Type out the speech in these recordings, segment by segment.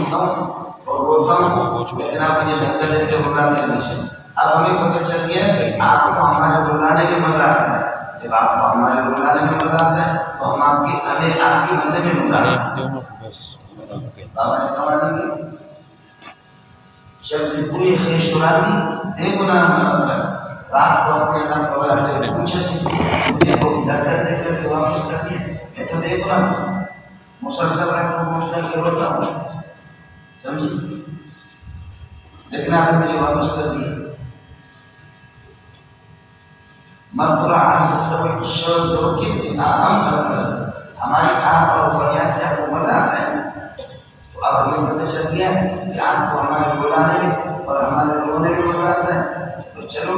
سنتا ہوں اور بولتا ہوں لیکن آپ مجھے دھکا دیتے ہو بلاتے نہیں. اب ہمیں پتہ چل گیا کہ آپ کو ہمارے بلانے میں مزہ آتا ہے. جب آپ کو ہمارے بلانے میں مزہ آتا ہے تو ہم ہمیں آپ کی مزے میں مزہ آتا ہے. بابا نے قوانین کی شب سے پوری خیر شرا دی بے گناہ ہمارا رات کو اپنے اللہ کو سے پوچھا سے مجھے کو دھکا دے کر کے واپس کر دیا. میں تو بے گناہ ہوں, مسلسل رات کو پوچھتا کہ روتا ہوں, سمجھے, لیکن آپ نے مجھے واپس کر دیا. مغفرہ حاصل سبق شور زور کے سے آہم کرنا ہماری آہ اور فریاد سے آپ کو مزہ آتا ہے. تو اب ہمیں پتہ چل گیا کہ آپ کو ہمارے بلانے میں اور ہمارے رونے میں مزہ آتا ہے. تو چلو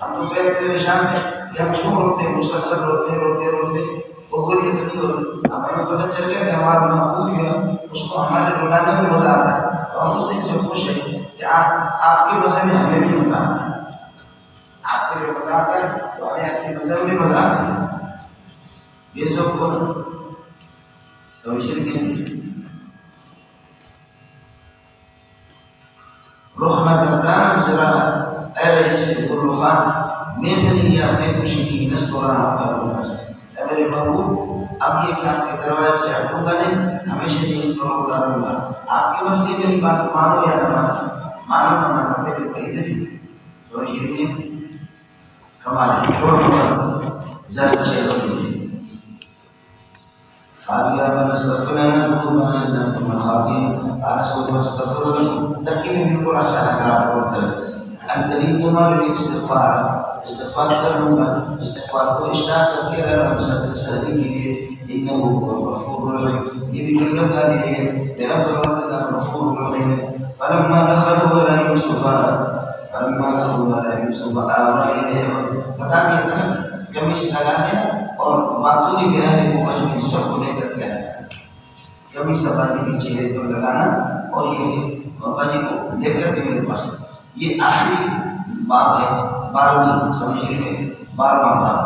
ہم تو بیٹھتے پریشان ہیں کہ ہم کیوں روتے, مسلسل روتے روتے روتے وہ بولیے تو نہیں ہوتے. ہمیں پتہ چل گیا کہ ہمارا محبوب ہے اس کو ہمارے بلانے میں مزہ آتا ہے. تو ہم اس دن سے خوش ہیں کہ آپ کے مزے میں ہمیں بھی مزہ آتا ہے. آپ کے جو مزہ آتا ہے تو ہمیں آپ کے مزے میں مزہ آتا ہے. یہ سب کو سمجھے کہ رخ نہ کرتا ذرا اے رئیس گل خان میں سے نہیں اپنے خوشی کی نست ہو رہا ہوگا. اے میرے محبوب اب یہ کہ آپ کے دروازے سے ہٹوں گا نہیں, ہمیشہ یہی کروں گا. آپ کی مرضی میری بات مانو یا نہ مانو نہ مانو میرے پیسے سمجھے کمال چھوڑ دو زیادہ چیز ہوتی ہے. قال يا من استغفر لنا ذنوبنا انك كنا خاطئين قال سوف استغفر لكم تركيب بالقول عشان اقرا ان تريدما بالاستغفار استغفار کرنا استغفار کو اشتاق کر کے رب صدی کے لیے انه هو الغفور الرحيم. یہ بھی جملہ تھا یہ تیرا پروردگار غفور الرحیم ہے. فلما دخلوا على يوسف آوى اليه بتا دیا تھا قمیص لگاتے ہیں اور معطولی بہانے کو مجموعی سب کو لے کر کے آیا. قمیص اپنے پیچھے چہرے پر لگانا اور یہ باباجی کو لے کر کے میرے پاس. یہ آخری باب ہے 12ویں سمجھے میں 12واں باب.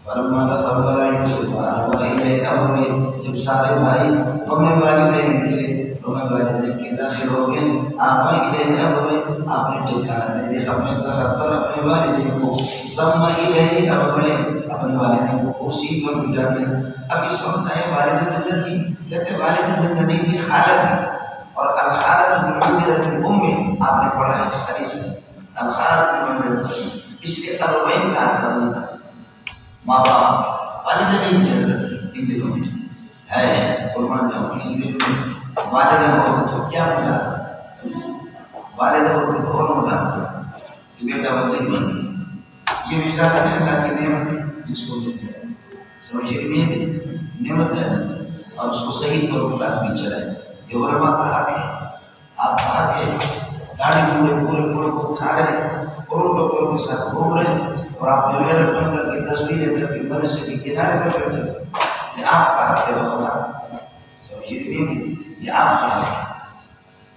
فلما دخلوا على يوسف آوى اليه ابويه جب سارے بھائی ہمیں والدین کے داخل ہو گئے آبائی الہ ابوئی آپ نے ٹھکانہ دے دیا اپنے درخت پر اپنے والدین کو. ضم الہ ابوئی اپنے والدین کو اسی پر بٹھا دیا. اب اس وقت ہے والد زندہ تھی, کہتے والد زندہ نہیں تھی, خالہ تھی. اور الخالۃ بمنزلۃ الام آپ نے پڑھا ہے حدیث میں, الخالۃ بمنزلۃ الام, اس لیے ابوین کا کرنا تھا ماں باپ. والد نہیں تھی حضرت ان دنوں میں ہے قربان جاؤں ان دنوں میں والدہ ہوتے تو کیا مزہ آتا, والدہ ہوتے تو اور مزہ آتا کہ بیٹا وزیر بن گیا. یہ بھی زیادہ اللہ کی نعمت ہے جس کو ملتا ہے, سمجھے کہ نعمت ہے اور اس کو صحیح طور پر آدمی چلائے. یہ علماء کا حق ہے, آپ کا حق ہے. داڑھی پورے ملک کو کھا رہے ہیں, کروڑ ڈاکٹروں کے ساتھ گھوم رہے ہیں اور آپ جو بن کر کے تصویریں کر کے مدرسے کے کنارے پر بیٹھے ہیں. یہ آپ کا حق ہے بخدا, سمجھے یہ آپ کا ہے.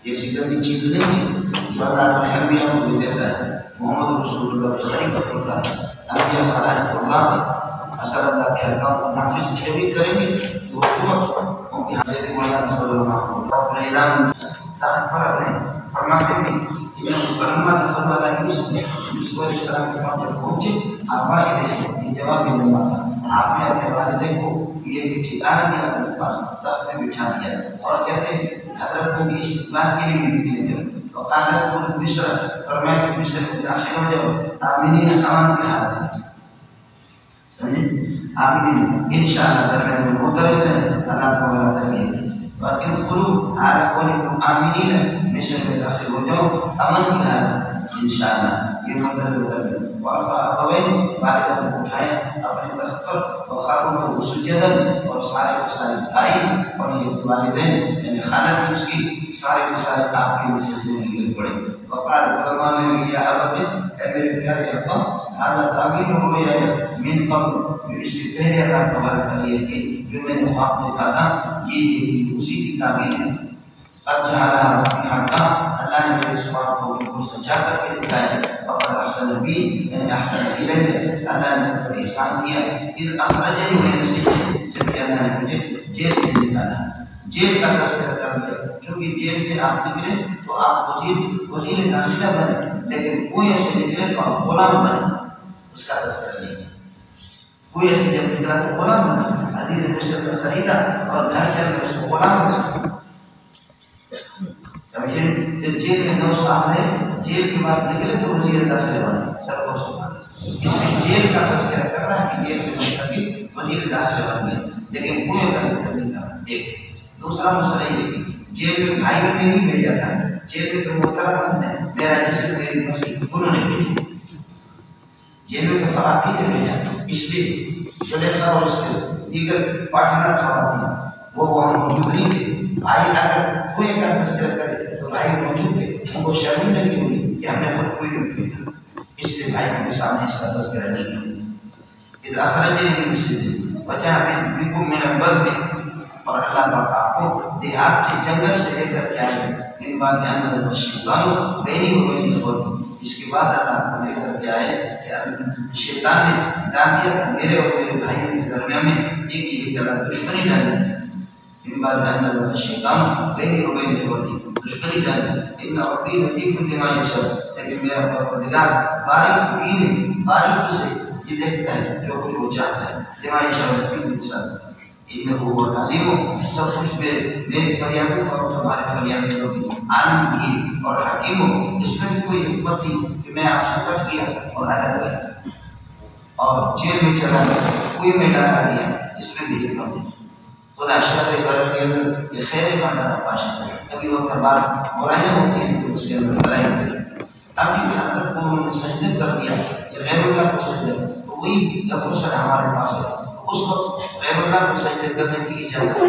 یہ سکندری چیز نہیں ہے جو اللہ نے انبیاء کو بھی دیتا ہے. محمد رسول اللہ کی خلیفۃ اللہ, انبیاء خلائق اللہ ہے. اصل اللہ کے احکام کو نافذ بھی کریں گے تو حکومت ان کی حاضر مولانا علماء اپنے اعلان تحت پر اپنے فرماتے ہیں کہ فلما دخلوا على یوسف علیہ السلام کے پاس جب پہنچے آبائی نے جواب دیا آپ نے اپنے والدین کو یہ ٹھکانہ دیا اپنے پاس تخت میں بٹھا دیا اور کہتے ہیں حضرت کو بھی استقبال کے لیے نکلے تھے. وقال ادخلوا مصر, فرمایا کہ مصر میں داخل ہو جاؤ آمنین امان کے حال میں. سمجھے آمین انشاءاللہ درمیان میں مدرج ہے اللہ کو بلا تکلیف. وَإِنْ خُلُوا عَلَىٰ آمِنِينَ مصر میں داخل ہو جاؤ امن کی حال انشاءاللہ یہ مدرج ہے. وَرَفَعَ أَبَوَيْهِ والدہ کو اٹھائے اپنے تخت پر وَخَرُّوا لَهُ سُجَّدًا اور سارے کے سارے بھائی اور یہ والدین یعنی خالہ تھی اس کی سارے کے سارے آپ کے لیے سجدے میں گر پڑے. وقال فرمانے لگے یا ابت اے میرے پیارے ابا هذا تعبیر رؤیا من قبل, جو اس سے پہلے اللہ کا وعدہ کر لیے تھے جو میں نے خواب دیکھا تھا یہ اسی کی تعبیر ہے. قد جعلها ربي حقا, اللہ نے میرے اس خواب کو بالکل سچا کر کے دکھایا. وقد احسن بی یعنی احسن الیہ, اللہ نے مجھ پر احسان کیا. اذ اخرجنی من السجن, جب کہ اللہ نے مجھے جیل سے نکالا. جیل کا تذکرہ کر دیا، چونکہ جیل سے آپ نکلے تو آپ وزیر داخلہ بنے، لیکن کوئی ایسے نکلے تو آپ غلام بنے، اس کا تذکرہ نہیں ہے۔ کوئی ایسے جب نکلا تو غلام بنا، عزیز مصر نے خریدا اور گھر کے اندر اس کو غلام بنا، سمجھے؟ پھر جیل میں 9 سال رہے، جیل کے بعد نکلے تو وزیر داخلہ بنے، سب کو سنا۔ اس میں جیل کا تذکرہ کر رہا ہے کہ جیل سے مستقل وزیر داخلہ بن گئے، لیکن کوئی کا ذکر نہیں کر رہا۔ ایک دوسرا مسئلہ یہ کہ جیل میں بھائیوں نے نہیں بھیجا تھا، جیل میں تو محترم نے میرا جسم میری مرضی انہوں نے بھیجا، جیل میں تو خواتین نے بھیجا، اس لیے زلیخا اور اس کے دیگر پارٹنر خواتین وہ وہاں موجود نہیں تھے۔ بھائی اگر کوئی کا تذکرہ کرے تو بھائی موجود تھے، ان کو شرمندہ نہیں ہوئی کہ ہم نے خود کوئی نہیں بھیجا، اس لیے بھائی کے سامنے اس کا تذکرہ نہیں کیا۔ اذ اخرجنی من السجن وجاء بكم من البدو، اور اللہ پاک آپ کو دیہات سے جنگل سے لے کر کے آئے، ان بعد ان الشیطان بینی و بین اخوتی، اس کے بعد اللہ کو لے کر کے آئے کہ شیطان نے ڈال دیا تھا میرے اور میرے بھائیوں کے درمیان میں ایک الگ دشمنی ڈالی تھی۔ ان بعد ان الشیطان بینی و بین اخوتی، دشمنی ڈالی، ان ربی لطیف لما یشاء، لیکن میرا پروردگار باریکی سے یہ دیکھتا ہے جو کچھ وہ چاہتا ہے، لما یشاء لطیف لما انہ هو العلیم، سب کچھ پہ میری فریادوں اور تمہارے فریادوں کی عالم بھی اور حکیم ہو۔ اس میں بھی کوئی حکمت تھی کہ میں آپ سے کٹ گیا اور الگ گیا اور جیل میں چلا گیا، کوئی میں ڈالا گیا، اس میں بھی حکمت ہے۔ خدا شر برق کے اندر یہ خیر کا ڈرا پاشا ہے، کبھی وہ بعد برائیاں ہوتی ہیں تو اس کے اندر بھلائی ہوتی ہے۔ اب یہ حضرت کو انہوں نے سجدے کر دیا، یہ غیر اللہ کو سجدہ، تو وہی ابو سر ہمارے پاس ہے، اس وقت غیر اللہ کو سجدے کرنے کی اجازت ہے،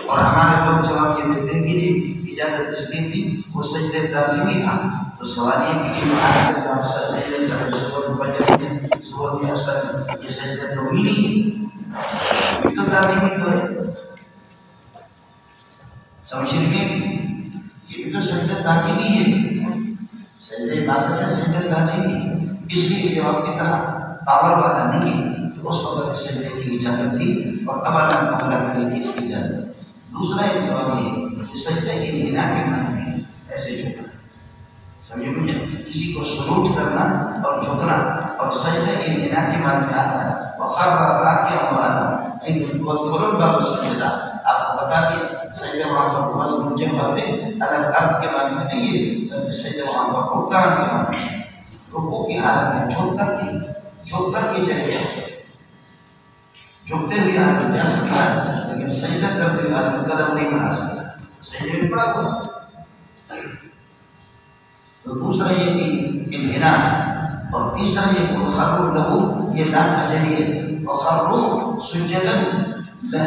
اور ہمارے لوگ جواب یہ دیتے ہیں کہ جی اجازت اس لیے تھی وہ سجدے تعظیمی تھا، تو سوال یہ کہ یہ سجدے کریں صبح فجر میں، صبح میں اثر، یہ سجدہ تو نہیں ہے، یہ تو تعظیمی تو ہے، سمجھ رہے ہیں؟ یہ بھی تو سجدہ تعظیمی ہے، سجدہ عبادت ہے، سجدہ تعظیمی ہے، اس لیے جواب کی طرح پاور والا نہیں ہے، اس وقت سجدے کی اجازت تھی اور اب اللہ تعالیٰ کرنے کی اس کی اجازت۔ دوسرا ایک جواب یہ کہ سجدے کے لیے نہ کرنا ہے، ایسے جھکنا، سمجھے مجھے؟ کسی کو سلوٹ کرنا اور جھکنا، اور سجدے کے لیے نہ کے معنی میں آتا ہے وخر راکعا واناب وادخلوا الباب سجدا، آپ کو بتا دیا سجدہ وہاں پر بہت منجم بات ہے، الگ ارد کے معنی میں نہیں ہے، سجدہ وہاں پر رکوع کے معنی میں، رکوع کی حالت میں جھک کر کے چلے جائیں، جھکتے ہوئے آدمی جا سکتا ہے لیکن سجدہ کرتے ہوئے آدمی قدم نہیں بڑھا سکتا، سجدے میں پڑا ہوا۔ تو دوسرا یہ کہ انحنا ہے، اور تیسرا یہ کہ وخروا لہ، یہ لام اجلی ہے، وخروا سجدا لہ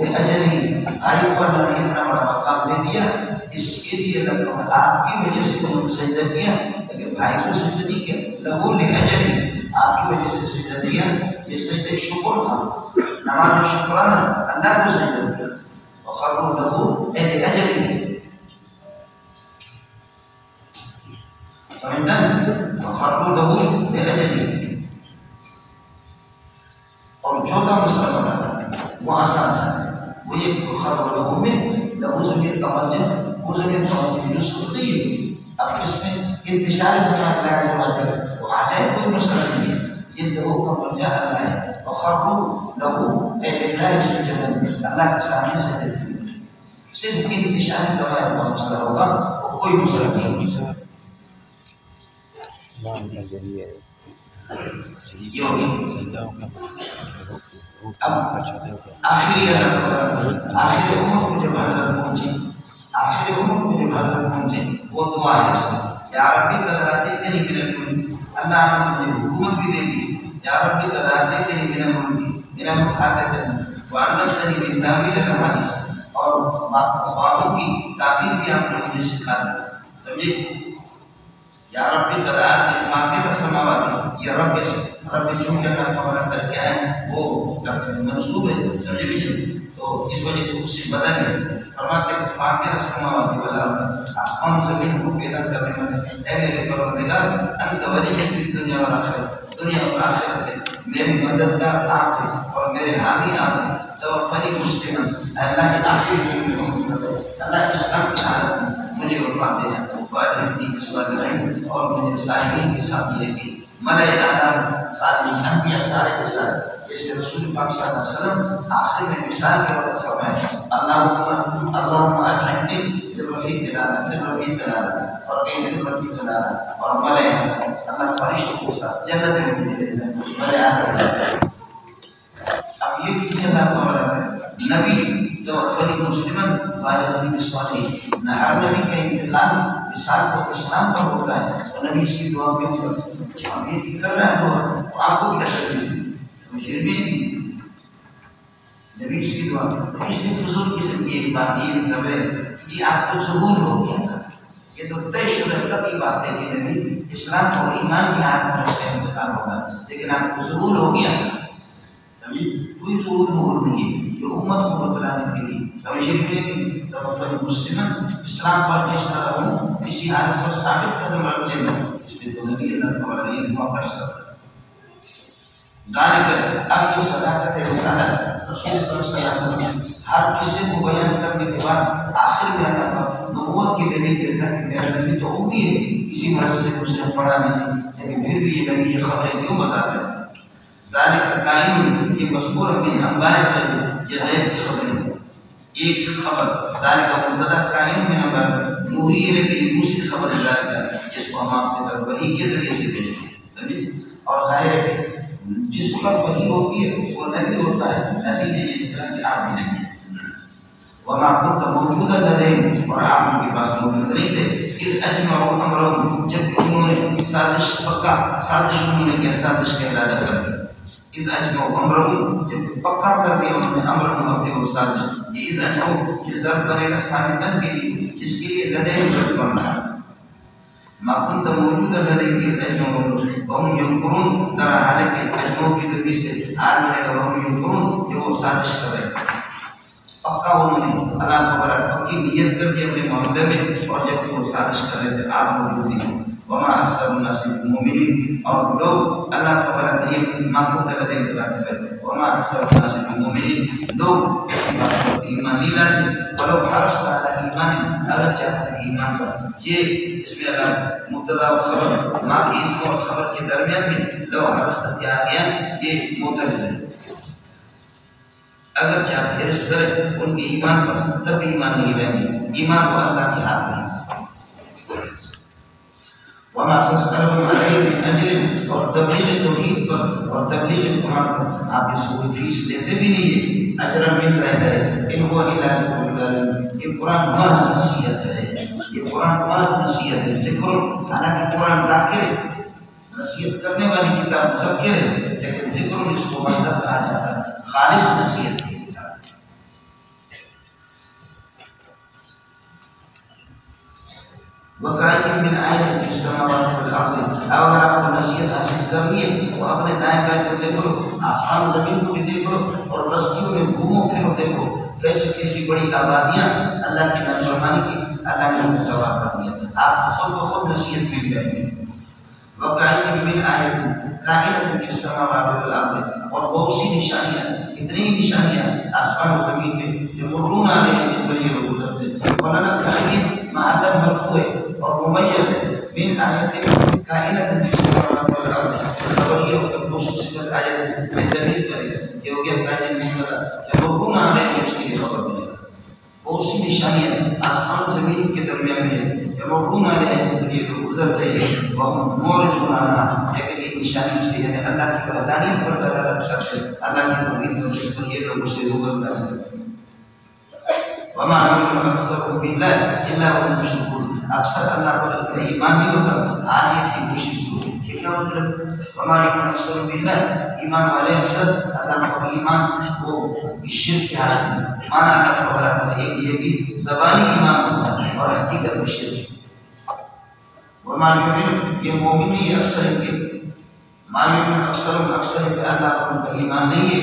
لاجلہ، آئی پر نے اتنا بڑا مقام دے دیا اس کے لیے آپ کی وجہ سے انہوں نے سجدہ کیا، لیکن بھائی کو سجدہ نہیں کیا، لہ لاجلہ، آپ کی وجہ سے سجدہ دیا، یہ سجدہ شکر تھا، نماز شکرانہ اللہ کو سجدہ کیا، وخروا لہ لاجلہ، سمجھتا ہے؟ وخروا لہ لاجلہ۔ اور چوتھا مسئلہ بتانا وہ آسان ہے، وہ یہ کہ وخروا لہ میں لہو ضمیر کا مرجع، وہ ضمیر کا مرجع یوسف نہیں ہے، اب اس میں انتشار زمان لازم آ جائے تو آ جائے، کوئی مسئلہ نہیں ہے، یہ لہو کا مرجع اللہ ہے، وخروا لہ للہ سجدا، اللہ کے سامنے سجدہ کیا، صرف انتشار زمان کا مسئلہ ہوگا، وہ کوئی مسئلہ نہیں ہوگا۔ اب آخری آخری عمر کو جب حضرت پہنچے وہ دعا ہے اس میں، یا ربی قد آتیتنی من الملک، اللہ نے مجھے حکومت بھی دے دی، یا ربی قد آتیتنی من الملک آتیتنی وعلمتنی من تاویل الاحادیث، اور خوابوں کی تعبیر بھی آپ نے مجھے سکھا دی، سمجھے؟ یا ربی قد آتیتنی فاطر السماوات، یہ رب چونکہ اللہ کا کیا ہے وہ منصوب ہے، سمجھے؟ تو تو اس وجہ سے اس سے بدل ہے. فرماتے ہیں فاطر السماوات والارض، آسمان زمین کو پیدا کرنے والے اے میرے پروردگار، انت ولی فی الدنیا والآخرہ، دنیا اور آخرت میں میرے مددگار آپ ہیں اور میرے حامی آپ ہیں. توفنی مسلما، اللہ آخری اللہ اسلام کی حالت میں مجھے وفات دے والحمدی بالصالحین، اور مجھے صالحین کے ساتھ لے کے ملائے اعلیٰ صالحین انبیاء سارے کے ساتھ. جیسے رسول پاک صلی اللہ علیہ وسلم آخر میں مثال کے وقت فرمائے اللہم الحقنی بالرفیق الاعلیٰ، بالرفیق الاعلیٰ، اور کہیں بالرفیق الاعلیٰ، اور ملائے اللہ فرشتوں کے ساتھ جنت میں مجھے لے جائے ملائے اعلیٰ. اب یہ بھی اللہ تعالیٰ نبی توفنی مسلمن والحمدی بالصالحین، نہ ہر نبی کا انتقال مثال کو اسلام پر ہوتا ہے تو نبی اس کی دعا میں ہم یہ کر رہے ہیں تو آپ کو کیا کریں نبی اس کی دعا. اس لیے فضول قسم کی ایک بات یہ کر رہے کہ جی آپ کو ظہور ہو گیا تھا، یہ تو طے شدہ کی بات ہے کہ نبی اسلام اور ایمان کی حالت میں اس کا انتقال ہوگا، لیکن آپ کو ظہور ہو گیا تھا. سمجھے کوئی ظہور نہیں ہے، یہ امت کو بتلانے کے لیے. سمجھے کہ مسلمان اسلام پر جس طرح ہوں کسی حالت پر ثابت قدم رکھ لینا، اس میں تو نبی اللہ تعالیٰ یہ دعا کر سکتا ہے. ذالک، اب یہ صداقت رسالت رسول اللہ صلی اللہ علیہ وسلم ہر کسی کو بیان کرنے کے بعد آخر میں اللہ نبوت کی دلیل دیتا ہے کہ میرا نبی تو امی ہے، کسی وجہ سے اس نے پڑھا نہیں، لیکن پھر بھی یہ نبی یہ خبریں کیوں بتاتا ہے. ذالک قائم، یہ مذکور من انباء الغیب، یہ غیب کی خبریں. ایک خبر ذالک مبتدا قائم من انباء نوحی الیہ، دوسری خبر ذالک جس کو ہم آپ کے طرف وحی کے ذریعے سے بھیجتے ہیں. سمجھے؟ اور ظاہر ہے کہ جس پر وحی ہوتی ہے وہ نبی ہوتا ہے، نتیجہ یہ نکلا کہ آپ بھی نبی ہیں. وما كنت موجودا لديهم، اور آپ ان کے پاس موجود نہیں تھے. اذ اجمعوا امرهم، جب انہوں نے سازش پکا، سازش انہوں نے کیا سازش کا ارادہ کر دیا. اذ اجمعوا امرهم، جب پکا کر دیا انہوں نے امرهم اپنی وہ سازش. یہ اذ اجمعوا یہ ضرب بنے گا ثابتاً کے لیے جس کے لیے لديهم ضرب بن رہا ہے. ما كنت موجودا لديهم اذ اجمعوا وهم يمكرون، در حال کہ اجمعوا کی ذریعے سے آج بنے گا وهم يمكرون، یہ وہ سازش کر رہے تھے. پکا انہوں نے اللہ مبارک پکی نیت کر دی اپنے معاملے میں، اور جب وہ سازش کر رہے تھے آپ موجود نہیں. وما اکثر الناس بالمؤمنین، اور لوگ اللہ مبارک یہ ما كنت لديهم کے بات کرتے ہیں. وما اکثر الناس بالمؤمنین، لوگ ایسی بات پر ایمان نہیں لاتے. ولو حرصت علی ایمان، اگر چاہتے ہیں ایمان پر. یہ اس میں اگر مبتدا و خبر ما کی اسم اور خبر کے درمیان میں لو حرصت کیا آ گیا، یہ معترض ہے. اگر چاہتے حرص کرے ان کے ایمان پر تب ایمان نہیں لیں گے، ایمان کو اللہ کے ہاتھ میں. وما تسألهم عليه من أجر، اور تبلیغ توحید پر اور تبلیغ قرآن پر آپ اس کو فیس دیتے بھی نہیں ہے، اجر مل رہتا ہے. ان هو إلا ذکر للعالمین، یہ قرآن محض نصیحت ہے، یہ قرآن محض نصیحت ہے. ذکر، حالانکہ قرآن ذاکر ہے، نصیحت کرنے والی کتاب مذکر ہے، لیکن ذکر اس کو مصدر کہا جاتا ہے، خالص نصیحت کی کتاب. وَكَأَيِّن مِّنْ آیَةٍ فِي السَّمَاوَاتِ وَالْأَرْضِ، اگر آپ کو نصیحت حاصل کرنی ہے تو اپنے دائیں بائیں کو دیکھو، آسمان زمین کو بھی دیکھو، اور بستیوں میں گھومو پھرو، دیکھو کیسی کیسی بڑی آبادیاں اللہ کی نافرمانی کی اللہ نے انہیں تباہ کر دیا. آپ کو خود بخود نصیحت مل جائے گی. وَكَأَيِّن مِّنْ آیَةٍ کائنۃ فِی السَّمَاوَاتِ وَالْأَرْضِ، اور بہت سی نشانیاں، اتنی نشانیاں آسمان و زمین میں جو مرون آ رہے ہیں جن پر یہ لوگ گزرتے ہیں. وَلَنَكَأَيِّن معدن مرفوع ہے اور ممیز ہے. من آیت کائنۃ فی السماوات والارض، خبر یہ ہوگا کہ صفت آیت میں تمیز کرے گا، یہ ہو گیا کائنات میں مطلب جب مرون آ رہے ہیں اس کے لیے خبر دے گا. بہت سی نشانیاں آسمان و زمین کے درمیان میں جب مرون آ رہے ہیں یہ لوگ گزرتے ہیں. وہ مورجون آنا، لیکن یہ نشانیوں سے یعنی اللہ کی وحدانیت پر دلالت کرتے ہیں، اللہ کی توحید پر جس پر یہ لوگ اس سے روبرو کرتے ہیں. وما يؤمن اکثرهم بالله الا وهم مشركون، اکثر اللہ پر ایمان نہیں ہوتا حال یہ کہ مشرک ہوتے. کیا مطلب وما يؤمن اکثرهم بالله، ایمان والے اکثر اللہ پر ایمان وہ شرک کے حالت میں مانا اللہ تعالیٰ ایک یہ بھی زبانی ایمان ہوتا ہے اور حقیقت میں شرک. وما يؤمن، یہ مومن نہیں ہے اکثر کے، ما يؤمن اکثر کے اللہ پر ایمان نہیں ہے.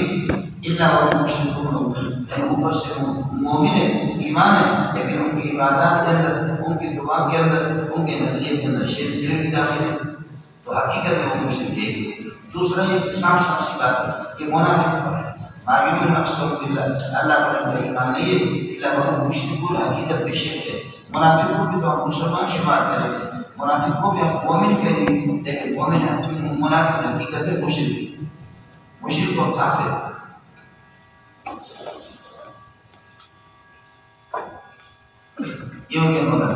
الا وهم مشركون، یعنی اوپر سے مومن ہے، ایمان ہے، لیکن ان کی عبادات کے اندر، ان کی دعا کے اندر، ان کے نظریے کے اندر شرک بھی داخل ہے، تو حقیقت میں وہ مشرک ہے۔ دوسرا یہ صاف سی بات ہے، یہ منافق پر ہے، معلوم اکثر باللہ، اللہ پر ان کا ایمان نہیں ہے، الا وهم مشرکون، حقیقت میں شرک ہے۔ منافق کو بھی تو ہم مسلمان شمار کریں، منافق کو بھی ہم مومن کہیں، لیکن مومن منافق حقیقت میں مشرک اور کافر۔ یہ ہو گیا مگر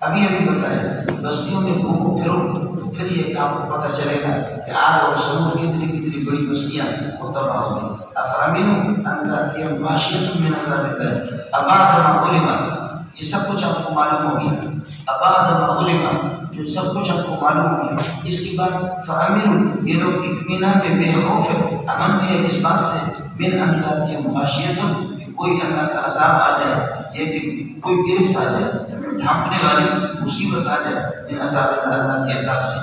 ابھی بتایا بستیوں میں گھومو پھرو تو پھر یہ آپ کو پتہ چلے گا کہ عاد اور سمود کتنی بڑی بستیاں وہ تباہ ہو گئی۔ افامنوا ان تأتیہم غاشیۃ من عذاب اللہ ابعد ما علم، یہ سب کچھ آپ کو معلوم ہو گیا، ابعد ما علم، جو سب کچھ آپ کو معلوم ہو گیا۔ اس کے بعد فامنوا، یہ لوگ اطمینان میں بے خوف ہے، امن میں ہے اس بات سے، من ان تأتیہم غاشیۃ، کوئی اللہ کا عذاب آ جائے، یہ کہ کوئی گرفت آ جائے، ڈھانپنے والی مصیبت آ جائے، ان عذاب اللہ کے عذاب سے۔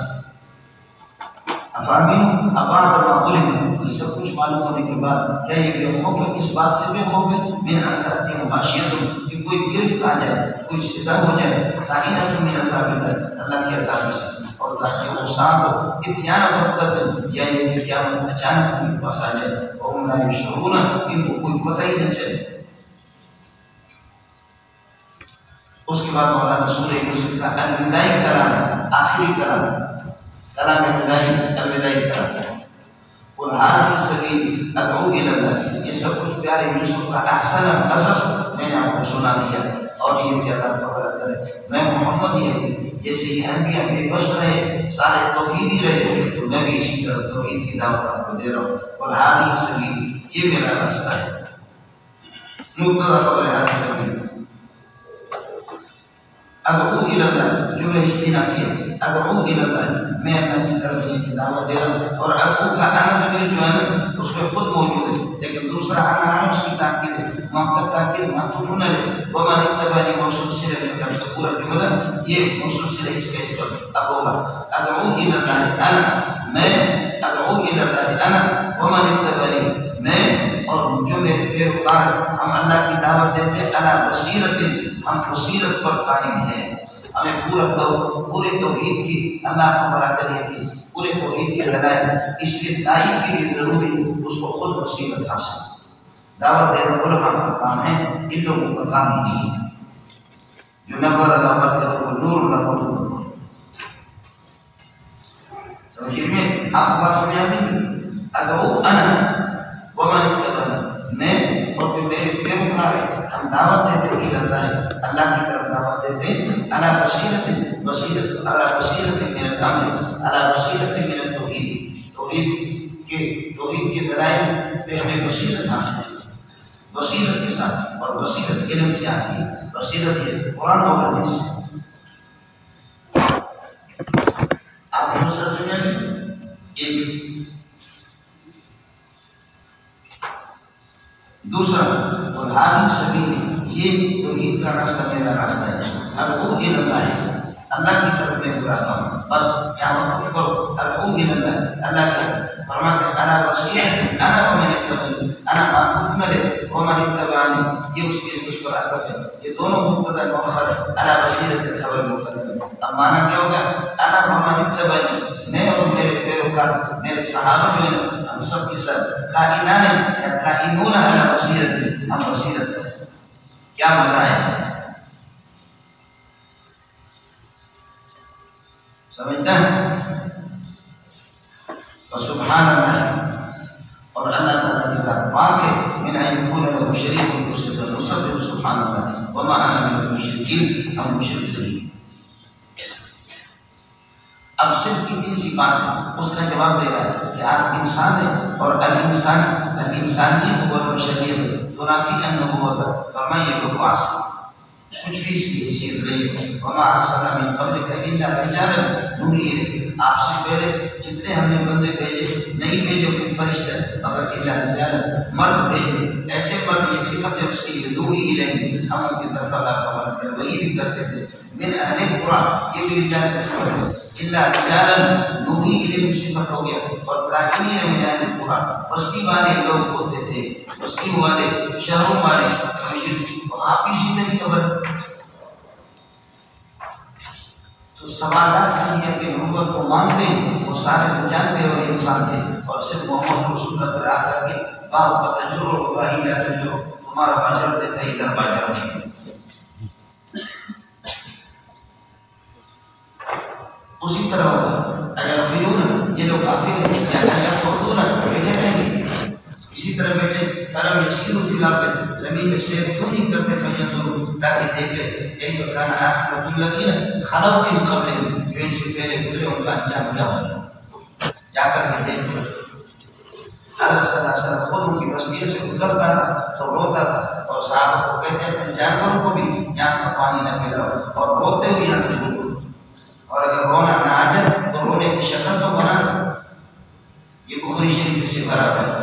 افامین ابعد ما علم، یہ سب کچھ معلوم ہونے کے بعد کیا یہ بے خوف ہے؟ اس بات سے بے خوف ہے، من ان تأتیہم غاشیۃ، کہ کوئی گرفت آ جائے، کوئی سزا ہو جائے، کائنۃ من عذاب اللہ کے عذاب سے، اور تاکہ وہ ساتھ اتیان بغتۃ، یا یہ کہ قیامت اچانک ان کے پاس آ جائے، وهم لا یشعرون، ان کو کوئی پتہ ہی نہ چلے۔ اس کے بعد مولانا سورہ یوسف کا الوداعی کلام، آخری کلام الوداعی کلام، قل هذه سبیلی ادعو الی اللہ، یہ سب کچھ پیارے یوسف کا احسن قصص میں نے آپ کو سنا دیا، اور یہ کہ اللہ تعالیٰ کرے میں محمد یہ جیسے یہ انبیاء بے بس رہے، سارے توحیدی رہے، تو میں بھی اسی طرح توحید کی دعوت آپ کو دے رہا ہوں۔ اور هذه سبیلی، یہ میرا راستہ ہے، مبتدا خبر ہے هذه سبیلی، ادعو الی اللہ، جملہ استئنافیہ، ادعو الی اللہ، میں اللہ کی طرف یہ دعوت دے رہا ہوں، اور ادعو کا انا ضمیر جو ہے نا اس میں خود موجود ہے، لیکن دوسرا انا ہے اس کی تاکید ہے، محبت تاکید معطوف نہ لے، ومن اتبعنی موصول صلہ میں کر کے پورا جملہ یہ موصول صلہ اس کا اس پر اب ہوگا، ادعو الی اللہ انا، میں، ادعو الی اللہ انا ومن اتبعنی، میں اور جو میرے پیروکار، ہم اللہ کی دعوت دیتے ہیں، علی بصیرت، ہم بصیرت پر قائم ہیں، ہمیں پورے توحید کی اللہ کو بڑھاتے رہے گی، پورے توحید کی لڑائی، اس لیے تائید کے لیے ضروری ہے اس کو خود بصیرت حاصل۔ دعوت دینا علماء کا کام ہے، ان لوگوں کا کام ہی نہیں ہے، جو نور اللہ کا نور اللہ، سمجھیے میں آپ کو بات سمجھا نہیں، ادعو انا ومن اتبعنی، میں اور جو میرے پیروکار ہیں، ہم دعوت دیتے ہیں اللہ، اللہ کی طرف دعوت دیتے ہیں، علی بصیرت، علی بصیرت من الامر، علی بصیرت من التوحید، توحید کے دلائل پہ ہمیں بصیرت حاصل ہے، بصیرت کے ساتھ، اور بصیرت علم سے آتی ہے، بصیرت یہ قرآن اور حدیث سے۔ آپ کو مسئلہ سمجھیں ایک دوسرا، اور هذه سبیلی، یہ توحید کا راستہ میرا راستہ ہے، ادعو الی اللہ، اللہ کی طرف میں بلاتا ہوں، بس کیا وقت کرو، ادعو الی اللہ، اللہ کی طرف، فرماتے ہیں علی بصیرت انا ومن اتبعنی، انا معطوف نہ لے، ومن اتبعنی یہ اس کے اس پر عطف ہے، یہ دونوں مبتدا مؤخر ہے، علی بصیرت خبر مقدم، اب معنی کیا ہوگا، انا ومن اتبعنی، میں اور میرے پیروکار، میرے صحابہ جو ہیں ہم سب کے ساتھ کائنان یا کائنون علی بصیرت، ہم بصیرت ہے، کیا مزہ ہے، سمجھتا ہے؟ سبحان اللہ، اور اللہ تعالیٰ کی ذات پاک ہے، من ان یکون له شریک اس سے نسبح سبحان اللہ، وما انا من المشرکین، ہم مشرک نہیں۔ اب صرف اتنی سی بات ہے، اس کا جواب دے رہا ہے کہ آپ انسان ہیں، اور الانسانیت والبشریت تنافی النبوۃ، فمن یبعث، کچھ بھی اس کی حیثیت نہیں ہے، وما ارسلنا من قبلک الا رجالا نوحی الیہم، آپ سے پہلے جتنے ہم نے بندے بھیجے نہیں بھیجے کوئی فرشتہ مگر الا رجالا، مرد بھیجے، ایسے مرد، یہ صفت ہے اس کی، نوحی الیہم، ہم ان کی طرف اللہ کا وحی بھی کرتے تھے، من اہل القرى یہ بھی رجال کا سبب ہے الا رجالا نوحی الیہم صفت ہو گیا اور کائنین من اہل القرى بستی والے لوگ ہوتے تھے بستی والے شہروں والے اور آپ اسی طریقے پر تو سوالات یہ کہ نبوت کو مانتے وہ سارے جانتے اور انسان تھے اور صرف محمد رسول اللہ پر آ کر کے باپ کا تجربہ ہوگا ہی تجربہ تمہارا باجر دیتا ہی در باجر نہیں اسی طرح ہوگا اگر فرعون یہ لوگ کافر ہیں یا اگر خودون بیٹھے رہیں گے اسی طرح بیٹھے فرم یسیرو فی الارض زمین میں سیر کیوں نہیں کرتے فینظروا تاکہ دیکھے کیف کان عاقبۃ الذین خلوا من قبلہم جو ان سے پہلے گزرے ان کا انجام کیا ہوگا جا کر کے دیکھتے حضرت صلی اللہ علیہ وسلم خود ان کی بستیوں سے گزرتا تھا تو روتا تھا اور صحابہ کو کہتے ہیں اپنے جانوروں کو بھی یہاں کا پانی نہ پلاؤ اور روتے ہوئے یہاں سے گزرو اور اگر رونا نہ آ جائے تو رونے کی شکل تو بنا لو یہ بخاری شریف سے بھرا ہے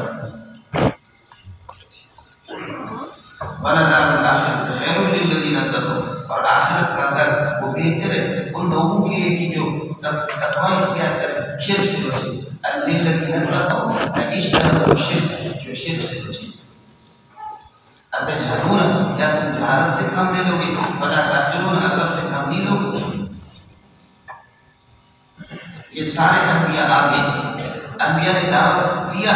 وَلَدَارُ الْآخِرَةِ خَيْرٌ لِلَّذِينَ اتَّقَوْا اور آخرت کا گھر وہ بہتر ہے ان لوگوں کے لیے کہ جو تقوی اختیار کریں شرک سے بچیں الَّذِينَ اتَّقَوْا اجتنبوا الشِّرْكَ جو شرک سے بچیں اَتَجْهَلُونَ کیا تم جہالت سے کام لے لو گے وَلَا تَعْقِلُونَ عقل سے کام نہیں لو گے یہ سارے انبیاء آگے انبیاء نے دعوت دیا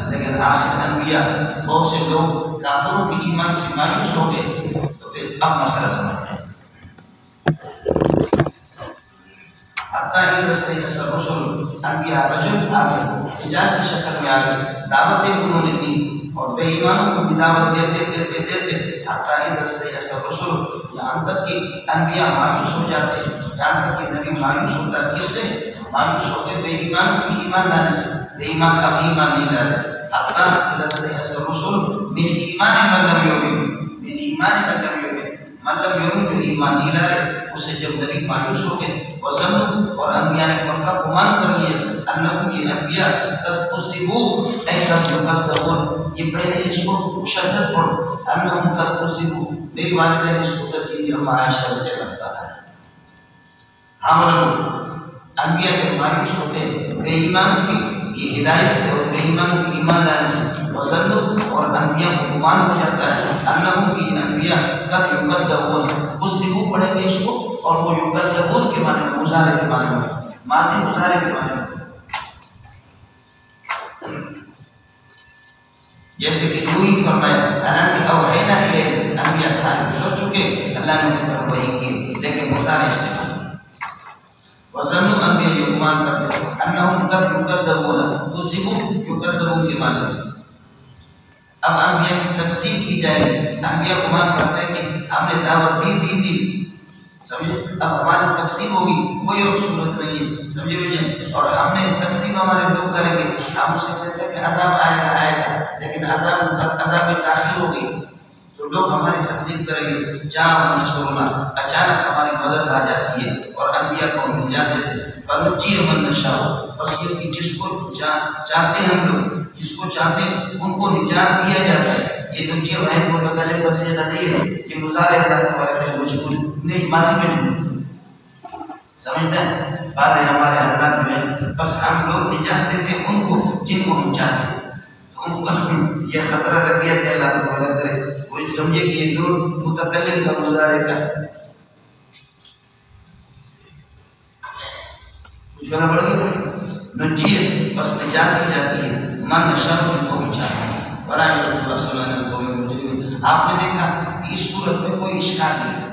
لیکن آخر انبیاء بہت سے لوگ کافروں کے ایمان سے مایوس ہو گئے تو پھر اب مسئلہ سمجھتے ہیں حتیٰ اذا استیأس الرسل انبیاء رجل آگے حجاب کی شکل میں آگے دعوتیں انہوں نے دی اور بے ایمانوں کو بھی دعوت دیتے حتیٰ اذا استیأس الرسل یہاں تک کہ انبیاء مایوس ہو جاتے یہاں تک کہ نبی مایوس ہوتا کس سے مایوس ہوتے بے ایمانوں کی ایمان لانے سے بے ایمان کا بھی ایمان نہیں لاتے حتیٰ اذا استیأس الرسل من ایمان من لم یؤمن من ایمان من لم یؤمن من لم یؤمن جو ایمان نہیں لائے اس سے جب نبی مایوس ہو گئے وظنوا اور انبیاء نے پکا گمان کر لیا انہم یہ انبیاء قد کذبوا اے قد یکذبون یہ پہلے اس کو مشدد پڑھو انہم قد کذبوا میری والدہ نے اس کو ترجیح ہم عائشہ رضی اللہ تعالیٰ ہم لوگ انبیاء کے مایوس ہوتے بے ایمان کی ہدایت سے اور بے ایمان کی ایمان لانے سے وظنوا اور انبیاء کو گمان ہو جاتا ہے انہم کی انبیاء قد یکذبون کذبوا پڑھیں گے اس کو اور وہ یکذبون کے معنی میں مضارع کے معنی میں ماضی مضارع کے معنی میں جیسے کہ یوں فرمایا حالانکہ اوحینا الیہم انبیاء سارے گزر چکے اللہ نے ان پر وحی کی لیکن مضارع استعمال وظنوا انبیاء یہ گمان کرتے انہم قد یکذبون کذبوا یکذبون کے معنی میں اب انبیاء کی تکذیب کی جائے انبیاء گمان کرتے ہیں کہ ہم نے دعوت دی سمجھے اب ہماری تقسیم ہوگی کوئی اور صورت نہیں ہے سمجھے مجھے اور ہم نے تقسیم ہمارے لوگ کریں گے ہم اسے کہتے ہیں کہ عذاب آئے گا لیکن عذاب میں داخل ہو گئی تو لوگ ہماری تقسیم کریں گے جہاں نصرنا اچانک ہماری مدد آ جاتی ہے اور انبیاء کو ہم نجات دیتے ہیں فنجی من نشاء بس یہ کہ جس کو چاہتے ہیں ہم لوگ جس کو چاہتے ہیں ان کو نجات دیا جاتا ہے یہ تو جی واحد متکلم کا صیغہ نہیں ہے یہ مضارع لانے والے تھے مجبور نہیں ماضی میں سمجھتا ہے بعض ہمارے حضرات میں بس ہم لوگ نجات دیتے ہیں ان کو جن کو ہم چاہتے ہیں تو ان کو یہ خطرہ رکھ دیا کہ اللہ کو بھلا کرے کوئی سمجھے کہ یہ دور متکلم کا مضارع کا کچھ کرنا پڑ گیا نجیت بس نجات دی جاتی ہے من نشاء جن کو ہم چاہتے ہیں بڑا آپ نے دیکھا کہ اس صورت میں کوئی اشکال نہیں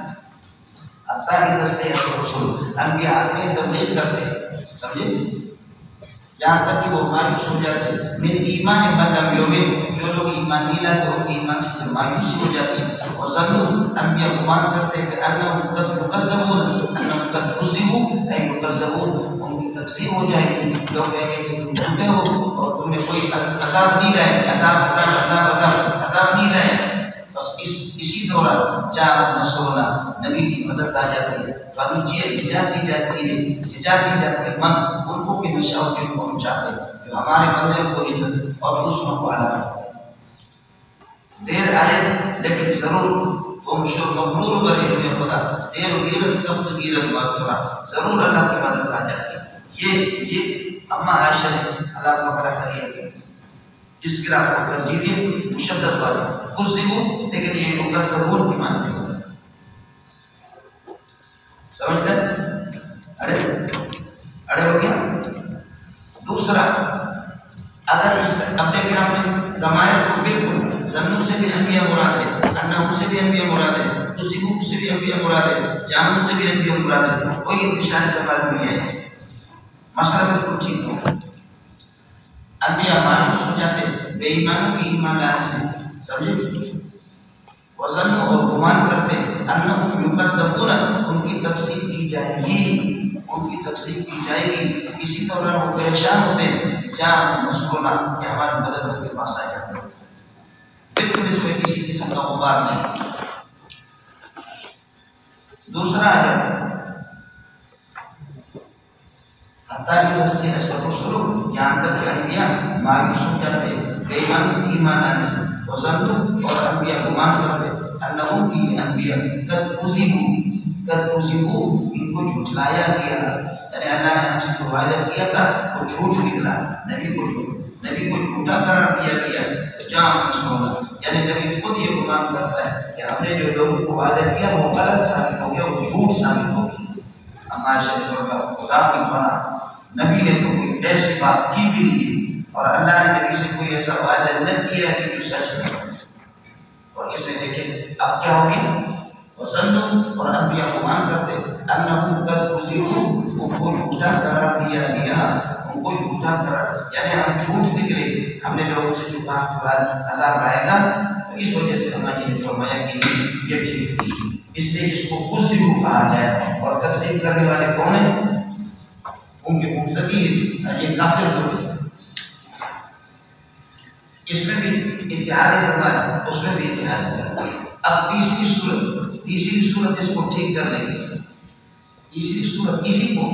حتیٰ کہ دستے رسول انبیاء آتے ہیں تبلیغ کرتے ہیں سمجھے جہاں تک کہ وہ مایوس ہو جاتے ہیں من ایمان من لم یؤمن جو لوگ ایمان نہیں لاتے ان کے ایمان سے مایوسی ہو جاتی ہے اور ظنوا انبیاء گمان کرتے ہیں کہ انہم قد یکذبون انہم قد کذبوا اے یکذبون ان کی تقسیم ہو جائے گی لوگ کہیں گے کہ تم جھوٹے ہو اور تم نے کوئی عذاب نہیں لائے عذاب نہیں لائے بس اسی دوران جہاں نصرنا نبی کی مدد آ جاتی ہے فنجی نجات دی جاتی ہے من ان کو کہ نشاء جن کو ہم چاہتے ہیں جو ہمارے بندے کو عزت اور دوسروں کو عذاب دیر آئے لیکن ضرور قوم شو مغرور بنے ہوئے خدا دیر و غیرت سخت غیرت مغفرہ ضرور اللہ کی مدد آ جاتی ہے. یہ اما عائشہ نے اللہ کو بڑا کری ہے جس کی رات کو ترجیح دی مشدد والی کچھ ضرور لیکن یہ لوگ ضرور بھی مانتے ہیں. سمجھتے ہیں اڑے ہو گیا. دوسرا اگر اس اب دیکھیں آپ نے ضمائر کو بالکل زنوں سے بھی انبیاء مراد ہے, انہم سے بھی انبیاء مراد ہے, تو زبوب سے بھی انبیاء مراد ہے, جانم سے بھی انبیاء مراد ہے, کوئی انتشار ضمائر نہیں ہے. مسئلہ بالکل ٹھیک ہو. انبیاء مانوس ہو جاتے بے ایمانوں کی ایمان لانے سے, سمجھے, وزن اور گمان کرتے انہم یکذبون, ان کی تکذیب کی جائے گی, ان کی تکذیب کی جائے گی. اسی طرح وہ پریشان ہوتے ہیں جہاں مسکونا کہ ہماری مدد ان کے پاس آئے گا. بالکل اس میں کسی قسم کا غبار نہیں. دوسرا عجب حتیٰ کہ ہستی نسل رسول یہاں تک کہ انبیاء مایوس ہو جاتے بے ایمان آنے سے, وزن اور انبیاء گمان کرتے انہم کی انبیاء قد کذبوا ان کو جھٹلایا گیا. یعنی اللہ نے ہم سے جو وعدہ کیا تھا وہ جھوٹ نکلا, نبی کو جھوٹا قرار دیا گیا. جہاں مسئلہ یعنی نبی خود یہ گمان کرتا ہے کہ ہم نے جو لوگوں کو وعدہ کیا وہ غلط ثابت ہو گیا, وہ جھوٹ ثابت ہو گیا. ہمارے شریف کا خدا کی بنا نبی نے تو کوئی ایسی بات کی بھی نہیں ہے, اور اللہ نے نبی سے کوئی ایسا وعدہ نہ کیا کہ جو سچ نہیں. اور اس میں دیکھیں اب کیا ہوگی, وزن اور انبیاء گمان کرتے انہم قد کذبوا, ان کو جھوٹا قرار دیا گیا, ان کو جھوٹا قرار, یعنی ہم جھوٹ نکلے, ہم نے لوگوں سے جو کہا کہ بعد عذاب آئے گا, اس وجہ سے اللہ نے فرمایا کہ یہ ٹھیک تھی, اس لیے اس کو کذبوا کہا جائے. اور تکذیب کرنے والے کون ہیں, ان کے مقتدی یہ کافر لوگ ہیں. اس میں بھی اتحاد ہے, اس میں بھی اتحاد ہے. اب تیسری صورت اس کو ٹھیک کرنے کی, تیسری صورت اسی کو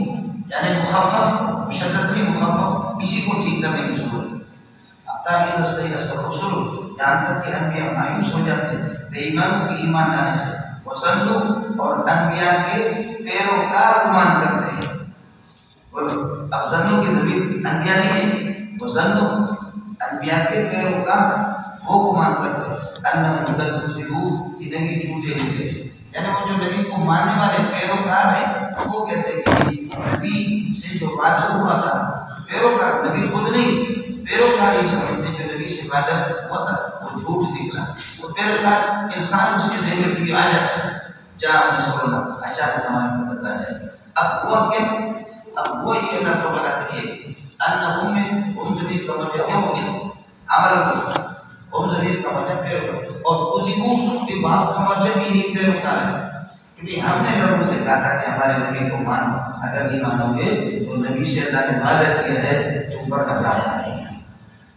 یعنی مخفف مشدد نہیں مخفف, اسی کو ٹھیک کرنے کی ضرورت ہے. اب تاکہ رسول رسول یہاں تک کہ انبیاء مایوس ہو جاتے بے ایمانوں کی ایمان لانے سے, وزن اور انبیاء کے پیروکار گمان کرتے ہیں. اب زنوں کی ضمیر انبیاء نہیں ہے, وہ زنوں انبیاء کے پیروکار وہ گمان کرتے ہیں انہم قد کذبوا, کہ نبی جھوٹے نکلے. یعنی وہ جو نبی کو ماننے والے پیروکار ہیں وہ کہتے ہیں کہ نبی سے جو وعدہ ہوا تھا, پیروکار نبی خود نہیں, پیروکار یہ سمجھتے جو نبی سے وعدہ ہوا تھا وہ جھوٹ نکلا. وہ پیروکار انسان اس کے ذہن میں بھی آ جاتا ہے, جہاں مسئلہ اچانک ہمارے مدد آ جائے. اب وہ کیا, اب وہ یہ اللہ کو بڑا کریے انہم میں ان زمین کا مجھے کیا ہو گیا عمل کو, ان زمین کا مجھے پیروکار, اور کذبوا بھی باپ کا مجھے بھی ایک پیروکار ہے. کیونکہ ہم نے لوگوں سے کہا تھا کہ ہمارے نبی کو مانو, اگر نہیں مانو گے تو نبی سے اللہ نے وعدہ کیا ہے تم پر عذاب آئے گا.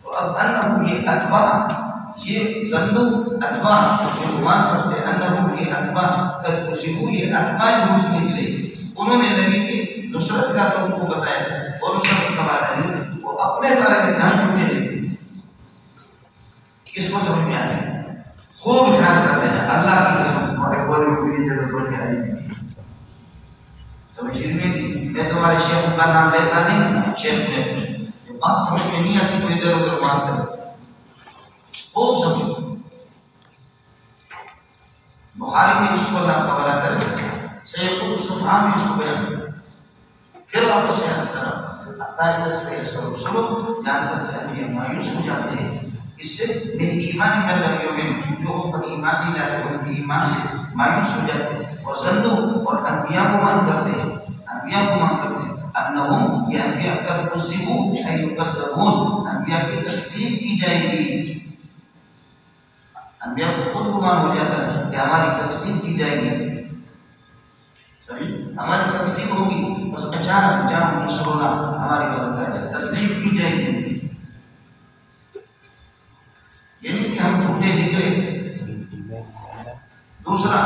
تو اب انہم یہ اتباع, یہ زنوں اتباع جو گمان کرتے انہم یہ اتباع قد کذبوا, یہ اتباع جھوٹ نکلے. انہوں نے نبی کی نصرت کا لوگوں کو بتایا تھا اور نصرت کا وعدہ نہیں, وہ اپنے بارے میں دھیان جھوٹے تھے. اس کو سمجھ میں آ گیا, خوب خیال کرتے ہیں اللہ کی قسم تمہارے بولے ہوئی جگہ سمجھ میں آئی نہیں, سمجھ میں نہیں. میں تمہارے شیخ کا نام لیتا نہیں, شیخ میں جو بات سمجھ میں نہیں آتی تو ادھر ادھر بات کرتے, خوب سمجھو. بخاری میں اس کو اللہ کا حوالہ کرے, سیدنا سبحان میں اس کو بیان کرے, پھر واپس سے حضرت طرف حتیٰ کہ رسول یہاں تک کہ انبیاء مایوس ہو جاتے ہیں. اس سے میری ایمان میں لگے ہوئے جو ان پر ایمان نہیں لاتے ان کی ایمان سے مایوس ہو جاتے ہیں. اور زنوں اور انبیاء کو مان کرتے ہیں, انبیاء کو مان کرتے ہیں انہم یہ انبیاء قد کذبوا ای یکذبون, انبیاء کی تکذیب کی جائے گی. انبیاء کو خود گمان ہو جاتا ہے کہ ہماری تکذیب کی جائے گی, ہماری تکذیب ہوگی, بس اچانک جہاں مسرونا ہماری مدد آ جائے, تکذیب کی جائے گی. یعنی کہ ہم جھوٹے نکلے. دوسرا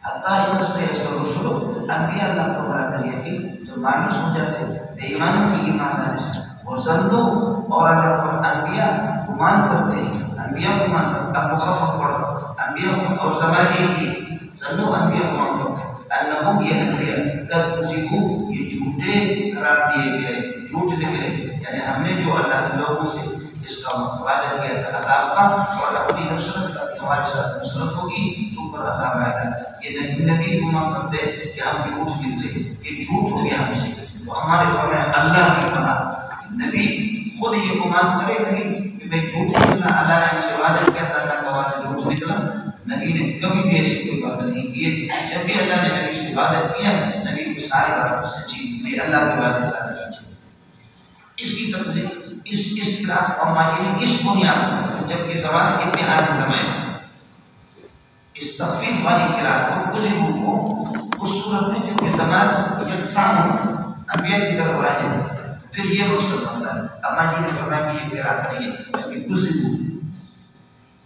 حتیٰ رسول انبیاء اللہ کو بڑا کریے کہ جو مایوس ہو جاتے بے ایمانوں کی ایمان لانے سے, وہ زندوں اور اللہ پر انبیاء گمان کرتے ہیں، انبیاء گمان کرتے ہیں، اب مخفف پڑھا انبیاء اور زمانے کی ظنوا انبیاء گمان کرتے ہیں انہم یہ انبیاء قد کذبوا یہ جھوٹے قرار دیے گئے، جھوٹ نکلے، یعنی ہم نے جو اللہ کے لوگوں سے اس کا وعدہ کیا تھا عذاب کا اور اپنی نصرت کا کہ ہمارے ساتھ نصرت ہوگی تم پر عذاب آئے گا، یہ نبی گمان کرتے کہ ہم جھوٹ نکلے، یہ جھوٹ ہو گیا ہم سے، تو ہمارے فرمان اللہ کی پناہ نبی خود یہ گمان کرے نہیں کہ میں جھوٹ نکلا، اللہ نے ہم سے وعدہ کیا تھا، اللہ کا وعدہ جھوٹ نکلا، نبی نے کبھی بھی ایسی کوئی بات نہیں کی، جب بھی اللہ نے نبی سے وعدہ کیا نبی کی ساری باتیں سچی نکلی، اللہ کے وعدے سارے سچے۔ اس کی تفصیل اس خلاف اور ماہرین اس بنیاد جب یہ زبان اتحادی زبان اس تخفیف والی قرات کو کذبوا کو اس صورت میں جب یہ زبان یکساں ہو انبیاء کی طرف راجع ہو پھر یہ مقصد ہوتا ہے، اما جی نے فرمایا کہ یہ قرات نہیں ہے بلکہ کذبوا،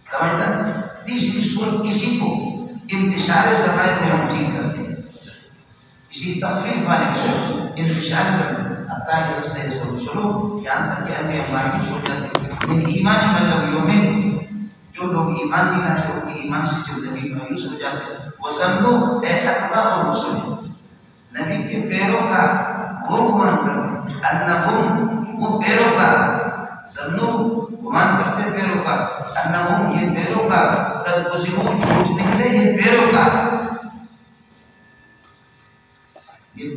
سمجھتا ہے؟ تیسری صورت کسی کو انتشار ضمائر میں ہم ٹھیک کرتے ہیں، کسی تخفیف والے کو انتشار کرتے ہیں حتیٰ کہ رسل رسولو یہاں تک کہ ہمیں ہماری سو جاتے ہیں من ایمان من لم یؤمن، جو لوگ ایمان نہیں لاتے ان کے ایمان سے جو نبی مایوس ہو جاتے ہیں، وظنوا اتباع الرسل نبی کے پیروکار وہ گمان کرتے انہم وہ پیروکار ظنوا گمان کرتے پیروکار انہم یہ پیروکار قد کذبوا جھوٹ نکلے، یہ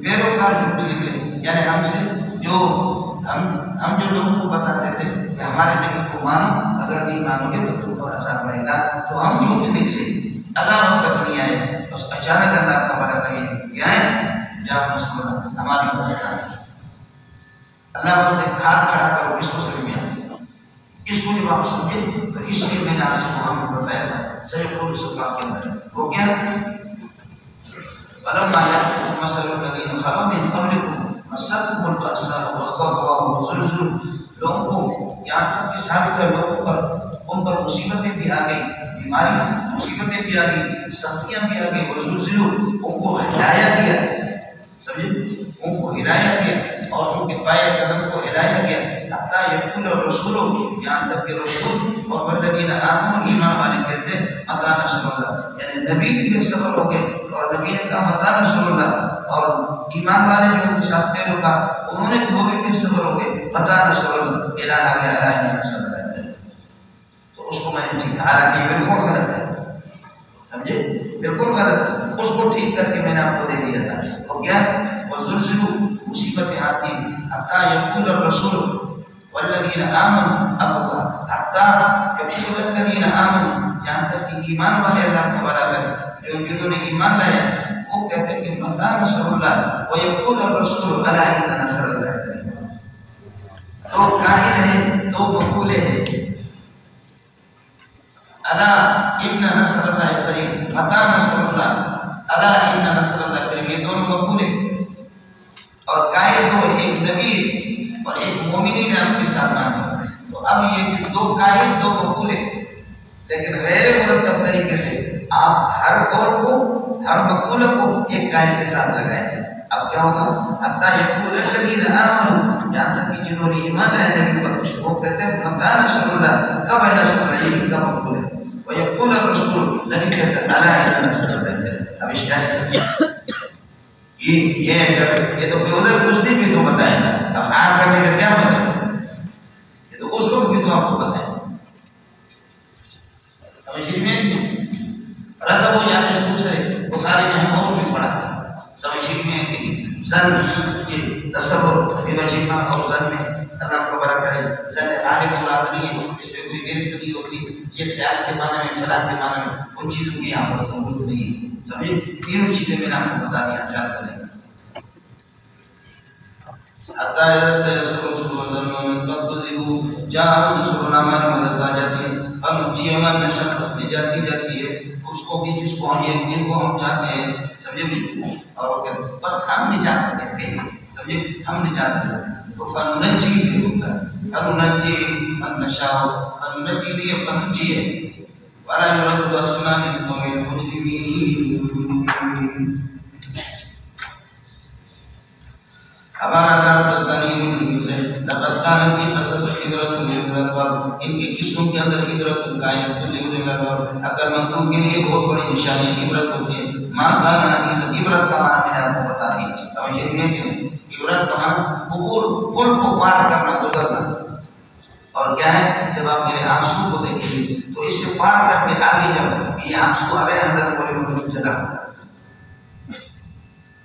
پیروکار جھوٹ نکلے، یعنی ہم سے جو ہم جو لوگوں کو بتاتے تھے کہ ہمارے نبی کو مانو، اگر نہیں مانو گے تو تم پر عذاب آئے گا، تو ہم جھوٹ نکلے، عذاب اب تک نہیں آئے، بس اچانک اللہ کا وعدہ کرے کیا ہے جا مسلم ہماری مدد آئی، اللہ بس ایک ہاتھ کھڑا کرو اس کو سمجھ میں آئے، اس کو جب آپ سمجھے تو اس لیے میں نے آپ سے محمد بتایا تھا سیقول صفحہ کے اندر وہ کیا فلما يأتكم مثل الذين خلوا من قبلكم مستهم البأساء والضراء والزلزال، لوگوں کو یہاں تک کہ سابقہ لوگوں پر ان پر مصیبتیں بھی آ گئی، بیماری مصیبتیں بھی آ گئی، سختیاں بھی آ گئی، وزلزلوا ان کو ہلایا گیا، سمجھے ان کو ہلایا گیا اور ان کے پائے قدم کو ہلایا گیا، حتیٰ یقول الرسول یہاں تک کہ رسول اور والذین آمنوا ایمان والے کہتے ہیں متی نصر اللہ، یعنی نبی بھی صبر ہو گئے اور نبی نے کہا متی نصر اللہ، اور ایمان والے جو ان کے ساتھ پیروکار انہوں نے وہ بھی صبر ہو گئے متی نصر اللہ، اعلان آ گیا اللہ نصر اللہ، تو اس کو میں نے ٹھیک، حالانکہ بالکل غلط ہے، سمجھے بالکل غلط ہے، اس کو ٹھیک کر کے میں نے آپ کو دے دیا تھا، ہو گیا وزلزلوا مصیبتیں آتی ہیں حتیٰ یقول الرسول والذین آمنوا اب ہوگا حتیٰ یقول الذین آمنوا یہاں تک کہ ایمان والے اللہ کو وعدہ کریں جنہوں نے ایمان لایا وہ کہتے ہیں کہ متی نصر اللہ ویقول الرسول الا ان نصر اللہ قریب، دو قائل ہیں دو مقولے ہیں، الا ان نصر اللہ قریب متی نصر اللہ الا ان نصر اللہ قریب، یہ دونوں مقولے اور قائل دو، ایک نبی اور ایک مومنین نے آپ کے ساتھ مانا، تو اب یہ کہ دو قائل دو مقولے لیکن غیر مرتب طریقے سے آپ ہر قول کو ہر مقولہ کو ایک قائل کے ساتھ لگائیں گے، اب کیا ہوگا حتیٰ یقول الذین آمنوا یہاں تک کہ جنہوں نے ایمان لایا نبی پر وہ کہتے ہیں متی نصر اللہ، کب ہے نصر اللہ، یہ کا مقول ہے، ویقول الرسول نبی کہتے ہیں الا ان نصر اللہ، اب اشکال یہ تو ادھر کچھ نہیں بھی تو بتائیں گا، اب آن کرنے کا کیا مطلب، یہ تو اس وقت بھی تو آپ کو بتائیں، سمجھیے میں رضا ہو یا پھر دوسرے بخاری میں ہم اور بھی پڑھا تھا، سمجھیے میں کہ زن یہ تصور بوجہ ما اور زن میں اللہ کو برا کرے، زن عالم مراد نہیں ہے، اس میں کوئی غیر نہیں ہوتی، یہ خیال کے معنی میں فلاح کے معنی میں ان چیزوں کی یہاں پر موجود نہیں ہے، سمجھے تینوں چیزیں میں نے آپ کو بتا دیا، خیال کریں گے حتیٰ یستیسر رسول وظنوا من قد کذبوا جاءہم نصرنا، ہماری مدد آ جاتی ہے، ہم جی ہماری نشان پسلی جاتی ہے اس کو بھی جس کو ہم جن کو ہم چاہتے ہیں، سمجھے بھی، اور وہ کہتے ہیں بس ہم نجات دیتے ہیں، سمجھے ہم نجات دیتے ہیں، تو فننجی بھی ہوتا ہے، فننجی من نشاء، فننجی نہیں ہے فننجی ہے، ولا يرد بأسنا من القوم المجرمين، ہمارا عذاب چلتا حکیم سے لقد کان فی قصص عبرۃ للعبرۃ، ان کی قصوں کے اندر عبرت للعبرۃ، اگر مخلوق کے لیے بہت بڑی نشانی عبرت ہوتی ہے۔ ماں کان حدیث، عبرت کا معنی میں نے آپ کو بتا دی، سمجھے میں کہ عبرت کا معنی عبور، پل کو پار کرنا، گزرنا۔ اور کیا ہے، جب آپ میرے آنسو کو دیکھیں گے تو اس سے پار کر کے آگے جب یہ آنسو آ رہے اندر پورے جگہ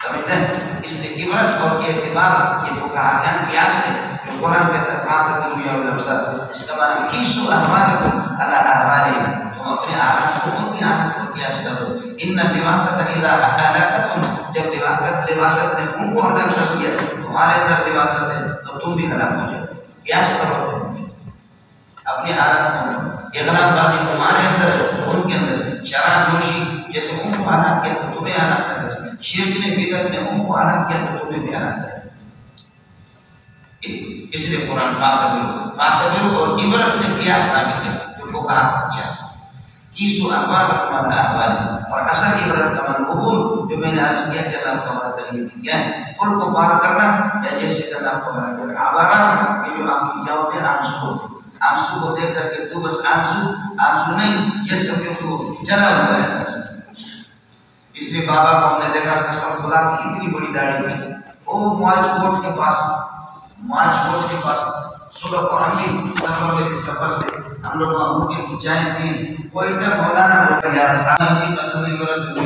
سمجھتے ہیں۔ اس لیے عبرت اور اعتبار یہ فقہاء کا قیاس ہے، جو قرآن کے ترفات دنیا والابصار، اس کا معنی قیسوا اعمالکم علی اعمالہم، تم اپنے اعمال کو ان کی اعمال کو قیاس کرو۔ ان اللواطۃ اذا اهلکتم، جب لواطت نے ان کو ہلاک کر دیا، تمہارے اندر لواطت ہے تو تم بھی ہلاک ہو جاؤ۔ قیاس کرو اپنے حالات کو، اغلاب بازی تمہارے اندر ان کے اندر، شراب نوشی جیسے ان کو ہلاک کیا تو تمہیں ہلاک کرے گا، شرک نے بدعت نے ان کو ہلاک کیا تو تمہیں بھی ہلاک کرے گا۔ اس لیے قرآن فاعتبروا اور عبرت سے قیاس ثابت ہے، جو فقہاء کا قیاس ہے۔ قیسوا اعمالکم علی اعمالہم، اور اصل عبرت کا معنی عبور، جو میں نے عرض کیا کہ اللہ کو ہمارا طریقہ کیا ہے، پل کو پار کرنا، یا جیسے کہ اللہ کو ہمارا کرنا۔ عبارہ یہ جو آپ کی جاؤ میں آنسو ہوتے، آنسو کو دیکھ کر کے تو بس آنسو نہیں، یہ سمجھو کہ وہ جلا ہوا ہے۔ اس لیے بابا کو ہم نے دیکھا قسم خدا کی اتنی بڑی داڑھی تھی، وہ مارچ کوٹ کے پاس صبح کو ہم بھی سفر میں سفر سے ہم لوگ وہاں ہو کے چائے پیے، کوئی ٹائم مولانا ہو گیا سالم کی قسم عبرت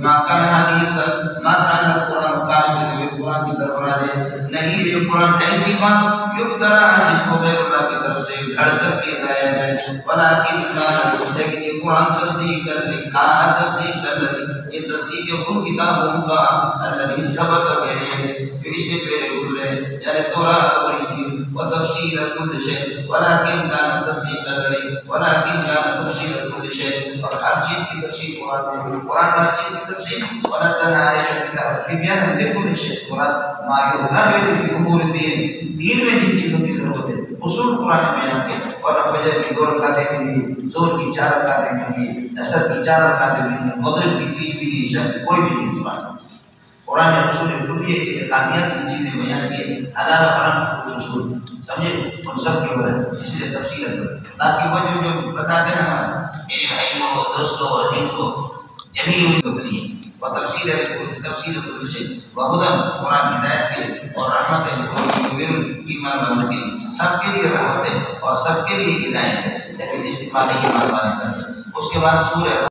ما کان حدیث ما کان القرآن قائم، قرآن کی طرف راجے نہیں، یہ قرآن ایسی بات یفترا ہے جس کو غیر اللہ کی طرف سے گھڑ کر کے لایا ہے، ولیکن کان، لیکن یہ قرآن تصدیق کر دی، کان تصدیق کر دی، یہ تصدیق ان کتابوں کا الذی سبق پہلے جو اسے پہلے گزرے، یعنی تورات اور انجیل، وتفصیل کل شیء، ولیکن کان تصدیق کر دی، ولیکن کان تفصیل کل شیء، اور ہر چیز کی تفصیل قرآن میں، قرآن ہر چیز کی تفصیل، ونزل علیک الکتاب تبیانا لکل شیء، مراد ما یرتبط فی امور الدین، دین میں جن چیزوں کی ضرورت ہے اصول قرآن میں بیان کیا، اور فجر کی 2 رکعتیں ملی، زور کی 4 رکعتیں ملی، عصر کی 4 رکعتیں ملی، مغرب کی 3 ملی، عشاء کی کوئی بھی نہیں۔ قرآن نے اصول کلیہ اعتقادیات کی چیزیں بیان کی، حلال و حرام کے کچھ اصول سمجھے، ان سب کے اوپر اس لیے تفصیل ہے، تاکہ وہ جو بتاتے ہیں نا میرے بھائیوں دوستوں اور عزیزوں جمی ہوئی بتنی ہے، وہ تفصیل کل شیء وہدی، قرآن ہدایت کے اور رحمت ہے، ایمان والوں کے سب کے لیے رحمت ہے اور سب کے لیے ہدایت ہے، لیکن استفادے کی بات کرتے ہیں۔ اس کے بعد سورہ